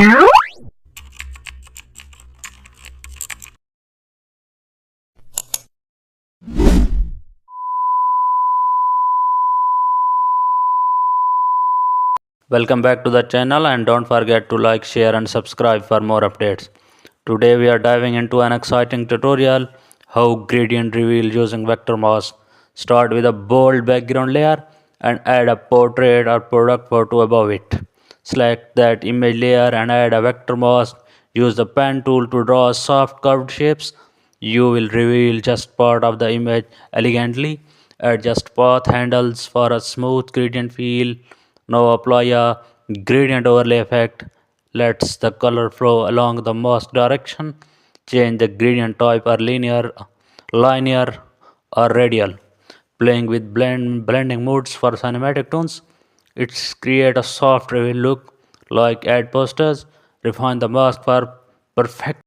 Welcome back to the channel and don't forget to like, share and subscribe for more updates. Today we are diving into an exciting tutorial how gradient reveal using vector mask. Start with a bold background layer and add a portrait or product photo above it. Select that image layer and add a vector mask. Use the pen tool to draw soft curved shapes. You will reveal just part of the image elegantly. Adjust path handles for a smooth gradient feel. Now apply a gradient overlay effect. Let's the color flow along the mask direction. Change the gradient type or linear or radial. Playing with blending modes for cinematic tones. It's create a soft reveal look like ad posters. Refine the mask for perfect